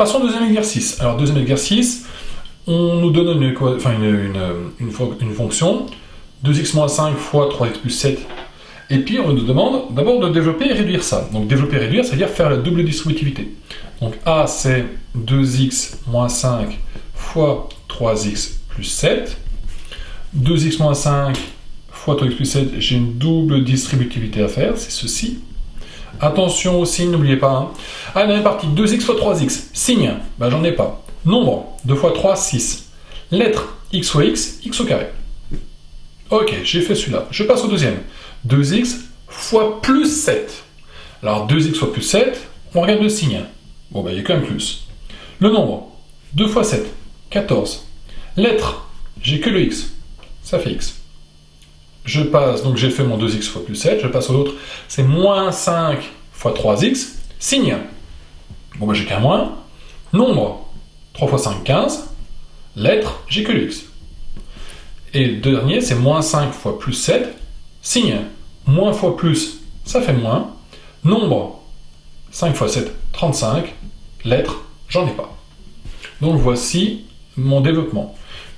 Passons au deuxième exercice. Alors, deuxième exercice, on nous donne une fonction, 2x moins 5 fois 3x plus 7. Et puis, on nous demande d'abord de développer et réduire ça. Donc, développer et réduire, c'est-à-dire faire la double distributivité. Donc, A, c'est 2x moins 5 fois 3x plus 7. 2x moins 5 fois 3x plus 7, j'ai une double distributivité à faire, c'est ceci. Attention au signe, n'oubliez pas. Hein. Ah, la partie, 2x fois 3x. Signe, ben, j'en ai pas. Nombre, 2 fois 3, 6. Lettre, x fois x, x au carré. Ok, j'ai fait celui-là. Je passe au deuxième. 2x fois plus 7. Alors, 2x fois plus 7, on regarde le signe. Bon, ben, il y a quand même plus. Le nombre, 2 fois 7, 14. Lettre, j'ai que le x. Ça fait x. Je passe, donc j'ai fait mon 2x fois plus 7, je passe au l'autre, c'est moins 5 fois 3x, signe. Bon ben j'ai qu'un moins. Nombre, 3 fois 5, 15. Lettre, j'ai que le x. Et le dernier, c'est moins 5 fois plus 7, signe. Moins fois plus, ça fait moins. Nombre, 5 fois 7, 35. Lettre, j'en ai pas. Donc voici mon développement.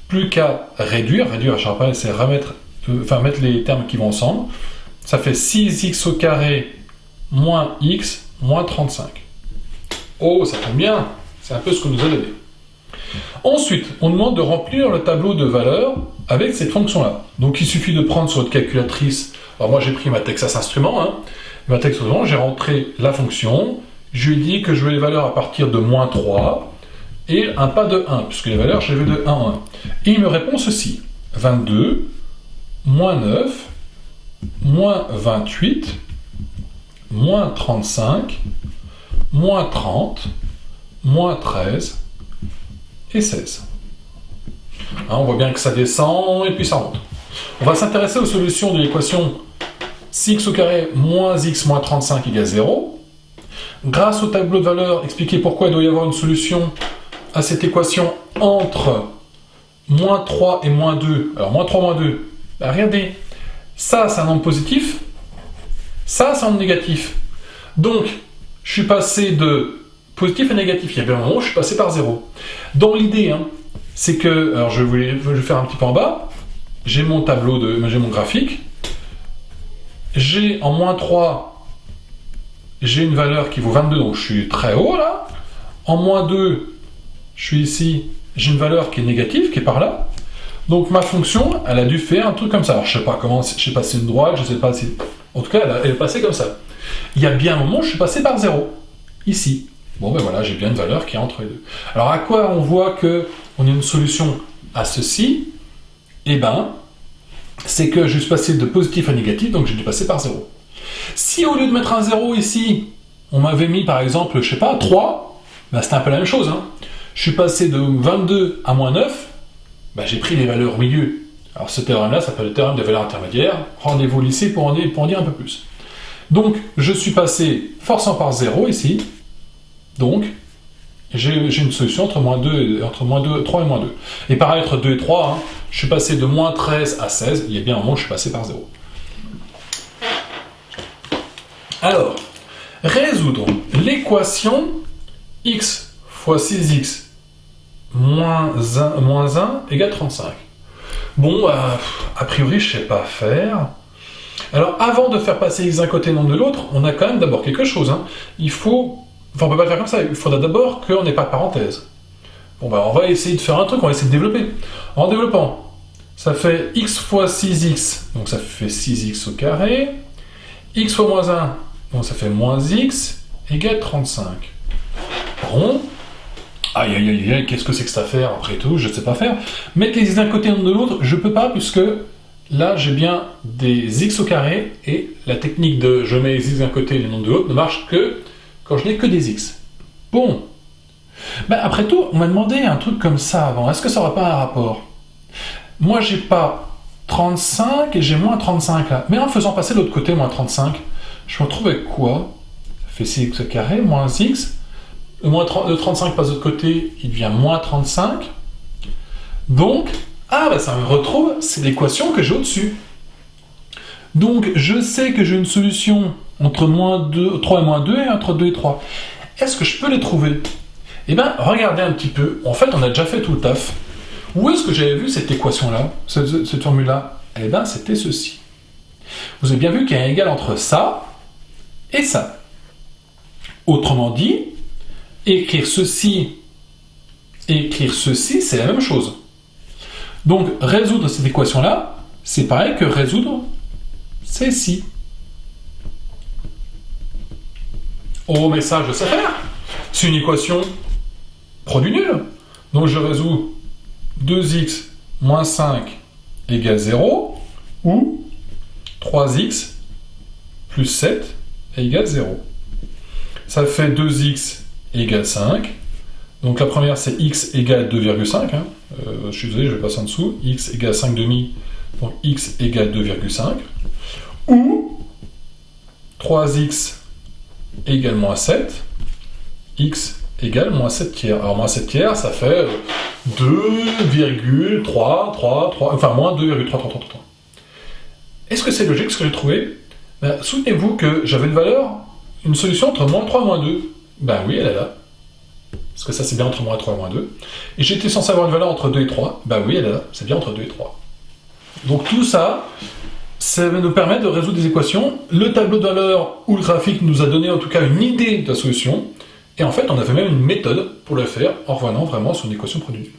Plus qu'à réduire, je rappelle, c'est mettre les termes qui vont ensemble. Ça fait 6x au carré moins x moins 35. Oh, ça tombe bien, c'est un peu ce que nous a donné. Ensuite, on demande de remplir le tableau de valeurs avec cette fonction-là. Donc il suffit de prendre sur votre calculatrice, alors moi j'ai pris ma Texas Instruments, ma Texas Instruments, j'ai rentré la fonction, je lui ai dit que je veux les valeurs à partir de moins 3, et un pas de 1, puisque les valeurs, je les veux de 1 en 1. Et il me répond ceci, 22, moins 9, moins 28, moins 35, moins 30, moins 13 et 16. On voit bien que ça descend et puis ça monte. On va s'intéresser aux solutions de l'équation 6x au carré moins x moins 35 égale 0. Grâce au tableau de valeurs, expliquer pourquoi il doit y avoir une solution à cette équation entre moins 3 et moins 2. Alors, moins 3, moins 2, ben, regardez, ça c'est un nombre positif, ça c'est un nombre négatif. Donc, je suis passé de positif à négatif. Il y a bien un moment où je suis passé par 0. Dans l'idée, c'est que, alors je vais le faire un petit peu en bas, j'ai mon tableau, j'ai mon graphique, j'ai en moins 3, j'ai une valeur qui vaut 22, donc je suis très haut là. En moins 2, je suis ici, j'ai une valeur qui est négative, qui est par là. Donc ma fonction, elle a dû faire un truc comme ça. Alors je sais pas comment, je sais pas si c'est une droite, je sais pas si... En tout cas, elle est passée comme ça. Il y a bien un moment où je suis passé par 0. Ici. Bon ben voilà, j'ai bien une valeur qui est entre les deux. Alors à quoi on voit qu'on a une solution à ceci? Eh ben, c'est que je suis passé de positif à négatif, donc j'ai dû passer par 0. Si au lieu de mettre un 0 ici, on m'avait mis par exemple, je sais pas, 3, ben c'est un peu la même chose. Je suis passé de 22 à moins 9, ben j'ai pris les valeurs au milieu. Alors ce théorème-là s'appelle le théorème des valeurs intermédiaires. Rendez-vous au lycée pour en dire un peu plus. Donc je suis passé forçant par 0 ici. Donc j'ai une solution entre moins 3 et moins 2. Et pareil, entre 2 et 3, je suis passé de moins 13 à 16. Il y a bien un moment où je suis passé par 0. Alors, résoudre l'équation x fois 6x moins 1 égale 35. Bon, a priori, je ne sais pas faire. Alors, avant de faire passer x d'un côté et non de l'autre, on a quand même d'abord quelque chose. Il faut... Enfin, on ne peut pas le faire comme ça. Il faudra d'abord qu'on n'ait pas de parenthèse. Bon, on va essayer de faire un truc, on va essayer de développer. En développant, ça fait x fois 6x, donc ça fait 6x au carré. X fois moins 1, donc ça fait moins x, égale 35. Rond. Aïe, aïe, aïe, aïe, qu'est-ce que c'est que cette affaire, après tout, je ne sais pas faire. Mettre les x d'un côté et non de l'autre, je ne peux pas, puisque là, j'ai bien des x au carré, et la technique de je mets les x d'un côté et les nombres de l'autre ne marche que quand je n'ai que des x. Bon. Ben, après tout, on m'a demandé un truc comme ça avant. Est-ce que ça n'aura pas un rapport? Moi, j'ai pas 35 et j'ai moins 35 là. Mais en faisant passer de l'autre côté, moins 35, je me retrouve avec quoi? Ça fait 6x au carré, moins x. Le 35 passe de l'autre côté, il devient moins 35. Donc, ben ça me retrouve, c'est l'équation que j'ai au-dessus. Donc, je sais que j'ai une solution entre moins 3 et moins 2 et entre 2 et 3. Est-ce que je peux les trouver? Eh bien, regardez un petit peu. En fait, on a déjà fait tout le taf. Où est-ce que j'avais vu cette équation-là, cette formule-là? Eh bien, c'était ceci. Vous avez bien vu qu'il y a un égal entre ça et ça. Autrement dit, écrire ceci et écrire ceci, c'est la même chose. Donc, résoudre cette équation-là, c'est pareil que résoudre ceci. Oh, mais ça, je sais faire. C'est une équation produit nul. Donc, je résous 2x moins 5 égale 0 ou 3x plus 7 égale 0. Ça fait 2x égale 5. Donc la première c'est x égale 2,5. Je suis désolé, je vais passer en dessous. X égale 5 demi, donc x égale 2,5. Ou 3x égale moins 7. X égale moins 7 tiers. Alors moins 7 tiers, ça fait 2,333, enfin moins 2,3333. Est-ce que c'est logique ce que j'ai trouvé? Souvenez-vous que j'avais une solution entre moins 3 et moins 2. Ben oui, elle est là. Parce que ça, c'est bien entre moins 3 et moins 2. Et j'étais censé avoir une valeur entre 2 et 3. Ben oui, elle est là. C'est bien entre 2 et 3. Donc tout ça, ça va nous permettre de résoudre des équations. Le tableau de valeur ou le graphique nous a donné en tout cas une idée de la solution. Et en fait, on avait même une méthode pour le faire en revenant vraiment sur une équation produit.